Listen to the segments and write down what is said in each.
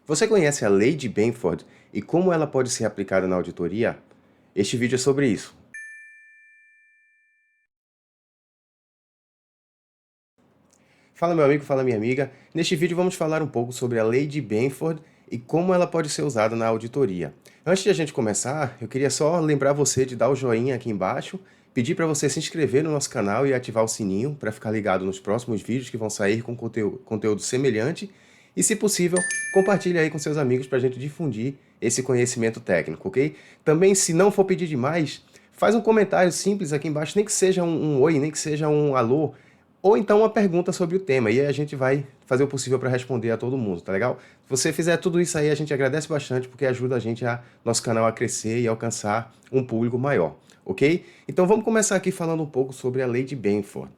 Você conhece a Lei de Benford e como ela pode ser aplicada na auditoria? Este vídeo é sobre isso. Fala meu amigo, fala minha amiga. Neste vídeo vamos falar um pouco sobre a Lei de Benford e como ela pode ser usada na auditoria. Antes de a gente começar, eu queria só lembrar você de dar o joinha aqui embaixo, pedir para você se inscrever no nosso canal e ativar o sininho para ficar ligado nos próximos vídeos que vão sair com conteúdo semelhante. E, se possível, compartilhe aí com seus amigos para a gente difundir esse conhecimento técnico, ok? Também, se não for pedir demais, faz um comentário simples aqui embaixo, nem que seja um oi, nem que seja um alô, ou então uma pergunta sobre o tema, e aí a gente vai fazer o possível para responder a todo mundo, tá legal? Se você fizer tudo isso aí, a gente agradece bastante, porque ajuda a gente, nosso canal a crescer e alcançar um público maior, ok? Então vamos começar aqui falando um pouco sobre a Lei de Benford.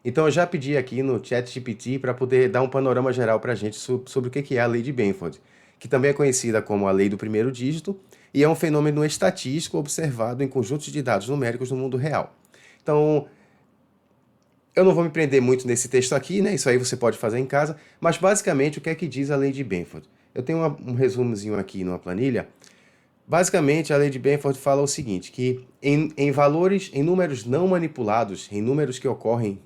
Então eu já pedi aqui no ChatGPT para poder dar um panorama geral para a gente sobre o que é a Lei de Benford, que também é conhecida como a Lei do Primeiro Dígito, e é um fenômeno estatístico observado em conjuntos de dados numéricos no mundo real. Então, eu não vou me prender muito nesse texto aqui, né? Isso aí você pode fazer em casa, mas basicamente o que é que diz a Lei de Benford? Eu tenho um resumozinho aqui numa planilha. Basicamente, a Lei de Benford fala o seguinte, que em valores, em números não manipulados, em números que ocorrem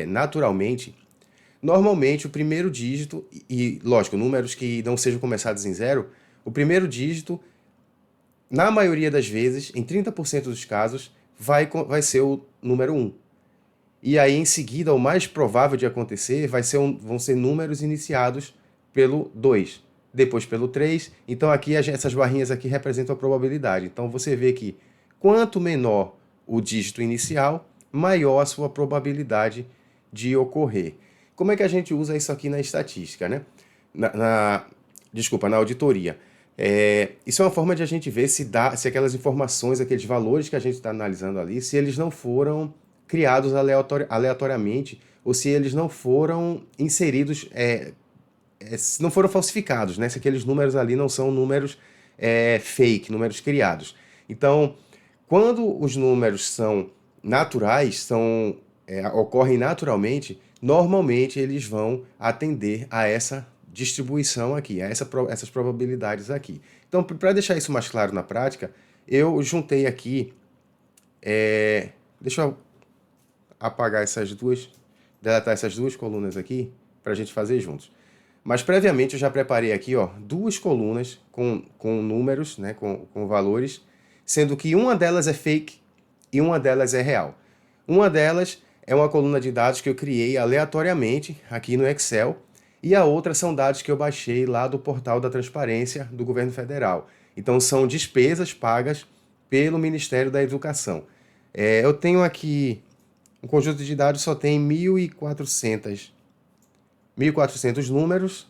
naturalmente, normalmente o primeiro dígito, e lógico, números que não sejam começados em zero, o primeiro dígito, na maioria das vezes, em 30% dos casos, vai ser o número 1. E aí, em seguida, o mais provável de acontecer vão ser números iniciados pelo 2, depois pelo 3. Então, aqui essas barrinhas aqui representam a probabilidade. Então, você vê que quanto menor o dígito inicial, maior a sua probabilidade de ocorrer. Como é que a gente usa isso aqui na estatística, né? Na auditoria. Isso é uma forma de a gente ver se aquelas informações, aqueles valores que a gente está analisando ali, se eles não foram criados aleatoriamente, ou se eles não foram inseridos, se não foram falsificados, né? Se aqueles números ali não são números fake, números criados. Então, quando os números são naturais, ocorrem naturalmente, normalmente eles vão atender a essa distribuição aqui, essas probabilidades aqui. Então, para deixar isso mais claro na prática, eu juntei aqui, deixa eu deletar essas duas colunas aqui para a gente fazer juntos. Mas previamente eu já preparei aqui, ó, duas colunas com números, né, com valores, sendo que uma delas é fake e uma delas é real. Uma delas é uma coluna de dados que eu criei aleatoriamente aqui no Excel, e a outra são dados que eu baixei lá do portal da transparência do governo federal. Então são despesas pagas pelo Ministério da Educação. Eu tenho aqui um conjunto de dados, só tem 1.400 números.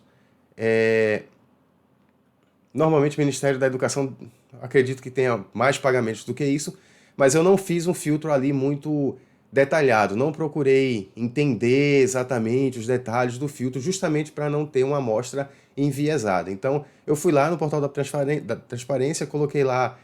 Normalmente o Ministério da Educação, acredito que tenha mais pagamentos do que isso, mas eu não fiz um filtro ali muito detalhado, não procurei entender exatamente os detalhes do filtro, justamente para não ter uma amostra enviesada. Então, eu fui lá no portal da transparência, coloquei lá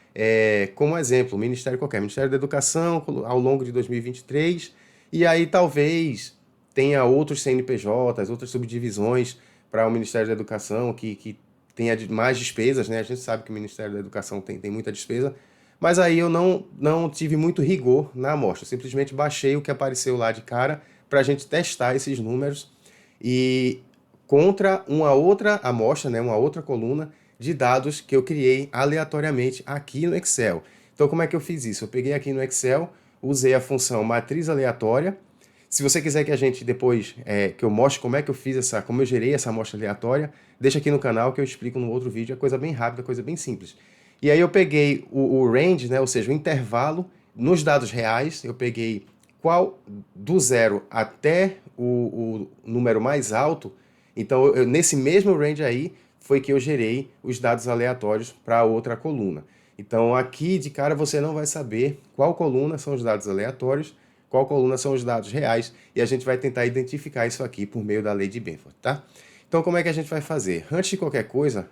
como exemplo, Ministério da Educação, ao longo de 2023, e aí talvez tenha outros CNPJs, outras subdivisões para o Ministério da Educação que tenha mais despesas, né? A gente sabe que o Ministério da Educação tem muita despesa, mas aí eu não tive muito rigor na amostra, eu simplesmente baixei o que apareceu lá de cara para a gente testar esses números e contra uma outra amostra, né, uma outra coluna de dados que eu criei aleatoriamente aqui no Excel. Então, como é que eu fiz isso? Eu peguei aqui no Excel, usei a função matriz aleatória. Se você quiser que a gente depois, que eu mostre como é que eu como eu gerei essa amostra aleatória, deixa aqui no canal que eu explico no outro vídeo, é coisa bem rápida, coisa bem simples. E aí eu peguei o range, né, ou seja, o intervalo, nos dados reais, eu peguei qual do zero até o número mais alto. Então, nesse mesmo range aí, foi que eu gerei os dados aleatórios para outra coluna. Então, aqui de cara você não vai saber qual coluna são os dados aleatórios, qual coluna são os dados reais, e a gente vai tentar identificar isso aqui por meio da Lei de Benford, tá? Então, como é que a gente vai fazer? Antes de qualquer coisa,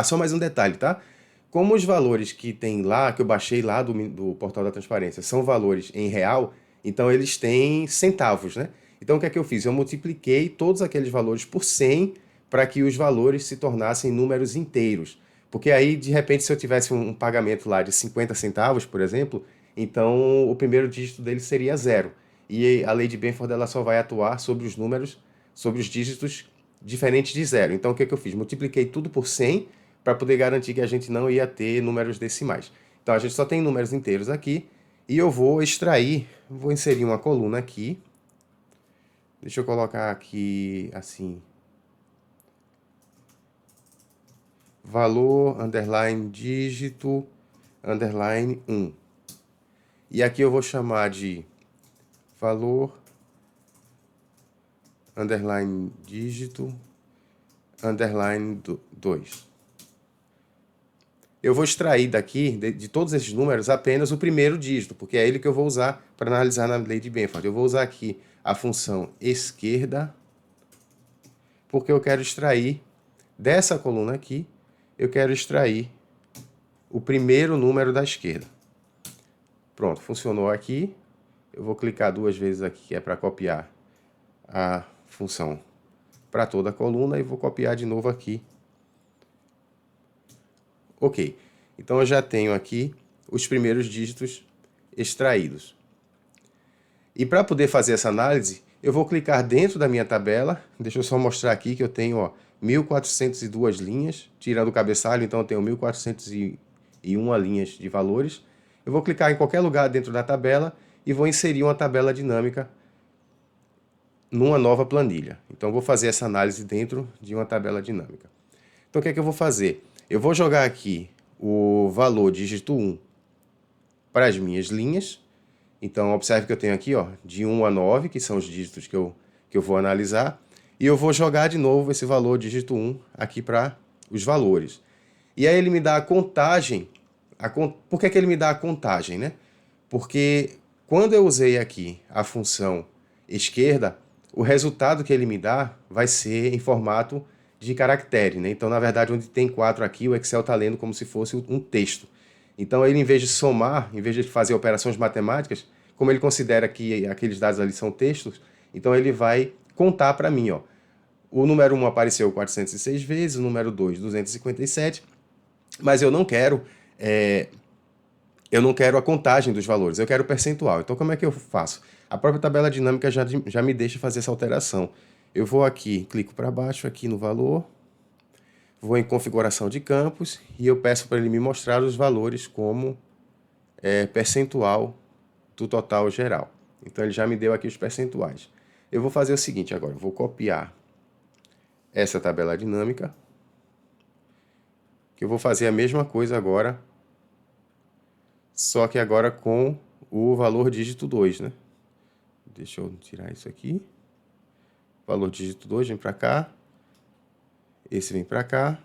só mais um detalhe, tá? Como os valores que tem lá, que eu baixei lá do portal da transparência, são valores em real, então eles têm centavos, né? Então o que é que eu fiz? Eu multipliquei todos aqueles valores por 100 para que os valores se tornassem números inteiros. Porque aí, de repente, se eu tivesse um pagamento lá de 50 centavos, por exemplo, então o primeiro dígito dele seria zero. E a lei de Benford ela só vai atuar sobre os números, sobre os dígitos diferentes de zero. Então o que eu fiz? Multipliquei tudo por 100 para poder garantir que a gente não ia ter números decimais. Então a gente só tem números inteiros aqui e eu vou extrair, vou inserir uma coluna aqui. Deixa eu colocar aqui assim, valor, underline, dígito, underline 1. E aqui eu vou chamar de valor, underline, dígito, underline 2. Eu vou extrair daqui, de todos esses números, apenas o primeiro dígito, porque é ele que eu vou usar para analisar na lei de Benford. Eu vou usar aqui a função esquerda, porque eu quero extrair dessa coluna aqui, eu quero extrair o primeiro número da esquerda. Pronto, funcionou aqui. Eu vou clicar duas vezes aqui, que é para copiar a função para toda a coluna, e vou copiar de novo aqui. Ok, então eu já tenho aqui os primeiros dígitos extraídos. E para poder fazer essa análise, eu vou clicar dentro da minha tabela. Deixa eu só mostrar aqui que eu tenho 1.402 linhas, tirando o cabeçalho, então eu tenho 1.401 linhas de valores. Eu vou clicar em qualquer lugar dentro da tabela e vou inserir uma tabela dinâmica numa nova planilha. Então eu vou fazer essa análise dentro de uma tabela dinâmica. Então o que é que eu vou fazer? Eu vou jogar aqui o valor dígito 1 para as minhas linhas. Então, observe que eu tenho aqui de 1 a 9, que são os dígitos que eu vou analisar. E eu vou jogar de novo esse valor dígito 1 aqui para os valores. E aí ele me dá a contagem. Por que ele me dá a contagem, né? Porque quando eu usei aqui a função esquerda, o resultado que ele me dá vai ser em formato de caractere, né? Então, na verdade, onde tem 4 aqui, o Excel está lendo como se fosse um texto. Então, ele, em vez de somar, em vez de fazer operações matemáticas, como ele considera que aqueles dados ali são textos, então ele vai contar para mim, o número 1 apareceu 406 vezes, o número 2, 257, mas eu não quero a contagem dos valores, eu quero o percentual. Então, como é que eu faço? A própria tabela dinâmica já me deixa fazer essa alteração. Eu vou aqui, clico para baixo aqui no valor, vou em configuração de campos e eu peço para ele me mostrar os valores como percentual do total geral. Então ele já me deu aqui os percentuais. Eu vou fazer o seguinte agora, eu vou copiar essa tabela dinâmica, que eu vou fazer a mesma coisa agora, só que agora com o valor dígito 2, né? Deixa eu tirar isso aqui. Valor dígito 2 vem para cá. Esse vem para cá.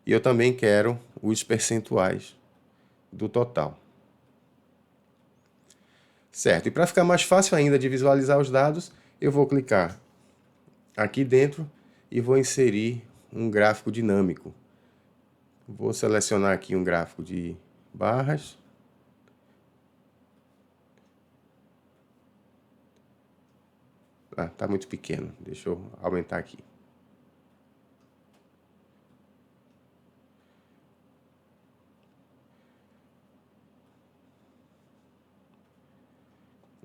E eu também quero os percentuais do total. Certo, e para ficar mais fácil ainda de visualizar os dados, eu vou clicar aqui dentro e vou inserir um gráfico dinâmico. Vou selecionar aqui um gráfico de barras. Tá muito pequeno, deixa eu aumentar aqui.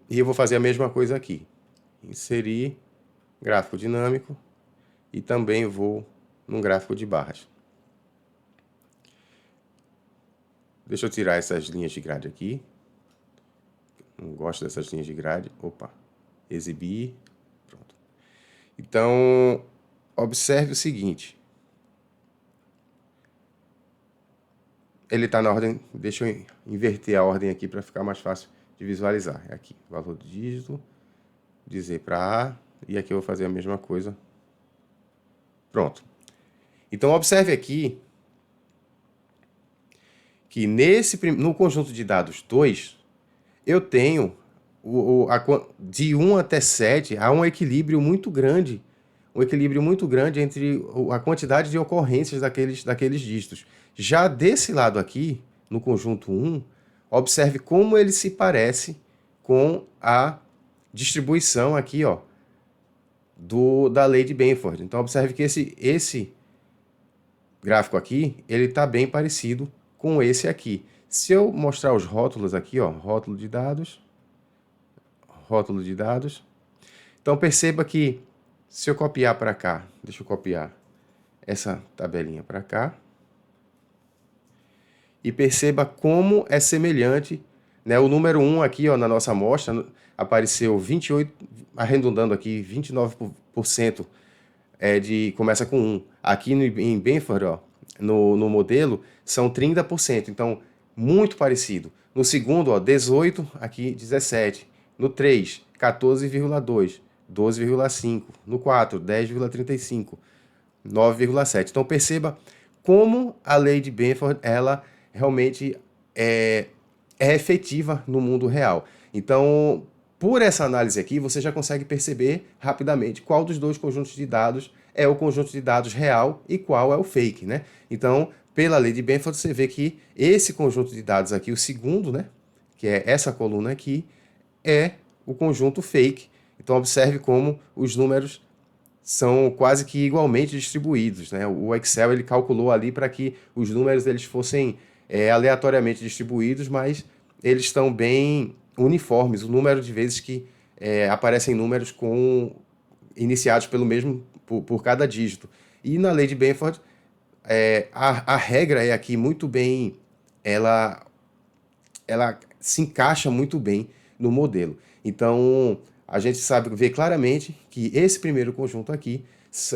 E eu vou fazer a mesma coisa aqui. Inserir gráfico dinâmico e também vou num gráfico de barras. Deixa eu tirar essas linhas de grade aqui. Não gosto dessas linhas de grade. Opa, exibir. Pronto. Então, observe o seguinte. Ele está na ordem, deixa eu inverter a ordem aqui para ficar mais fácil de visualizar. É aqui, valor do dígito, dizer para A, e aqui eu vou fazer a mesma coisa. Pronto. Então, observe aqui que no conjunto de dados 2, eu tenho de 1 até 7, há um equilíbrio muito grande entre a quantidade de ocorrências daqueles dígitos. Já desse lado aqui, no conjunto 1, observe como ele se parece com a distribuição aqui, da lei de Benford. Então, observe que esse gráfico aqui, ele está bem parecido com esse aqui. Se eu mostrar os rótulos aqui, ó, rótulo de dados, rótulo de dados. Então, perceba que se eu copiar para cá, deixa eu copiar essa tabelinha para cá, e perceba como é semelhante, né? O número 1 aqui, ó, na nossa amostra, apareceu 28, arredondando aqui, 29% começa com 1. Aqui em Benford, ó, no modelo, são 30%. Então, muito parecido. No segundo, ó, 18, aqui 17. No 3, 14,2. 12,5. No 4, 10,35. 9,7. Então, perceba como a lei de Benford, ela realmente é efetiva no mundo real. Então, por essa análise aqui, você já consegue perceber rapidamente qual dos dois conjuntos de dados é o conjunto de dados real e qual é o fake, né? Então, pela lei de Benford, você vê que esse conjunto de dados aqui, o segundo, né, que é essa coluna aqui, é o conjunto fake. Então, observe como os números são quase que igualmente distribuídos, né? O Excel ele calculou ali para que os números eles fossem aleatoriamente distribuídos, mas eles estão bem uniformes. O número de vezes que aparecem números iniciados pelo mesmo por cada dígito. E na lei de Benford, a regra é aqui muito bem, ela se encaixa muito bem no modelo. Então, a gente sabe ver claramente que esse primeiro conjunto aqui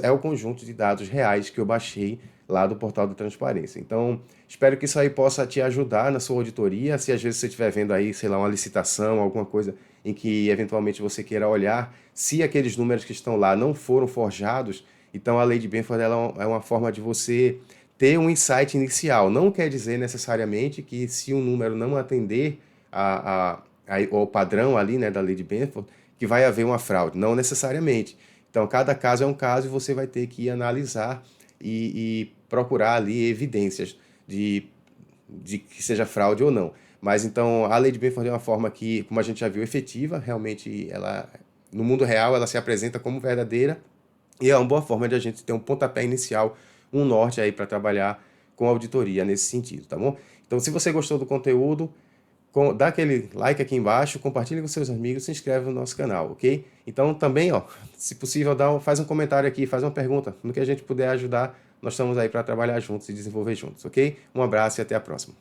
é o conjunto de dados reais que eu baixei lá do portal da transparência. Então, espero que isso aí possa te ajudar na sua auditoria. Se às vezes você estiver vendo aí, sei lá, uma licitação, alguma coisa em que eventualmente você queira olhar, se aqueles números que estão lá não foram forjados, então a lei de Benford ela é uma forma de você ter um insight inicial. Não quer dizer necessariamente que se um número não atender ao padrão ali, né, da lei de Benford, que vai haver uma fraude. Não necessariamente. Então, cada caso é um caso e você vai ter que analisar e procurar ali evidências de que seja fraude ou não. Mas então, a lei de Benford é uma forma que, como a gente já viu, efetiva. Realmente, ela, no mundo real, ela se apresenta como verdadeira e é uma boa forma de a gente ter um pontapé inicial, um norte aí para trabalhar com auditoria nesse sentido, tá bom? Então, se você gostou do conteúdo, dá aquele like aqui embaixo, compartilha com seus amigos, se inscreve no nosso canal, ok? Então também, ó, se possível, faz um comentário aqui, faz uma pergunta. No que a gente puder ajudar, nós estamos aí para trabalhar juntos e desenvolver juntos, ok? Um abraço e até a próxima.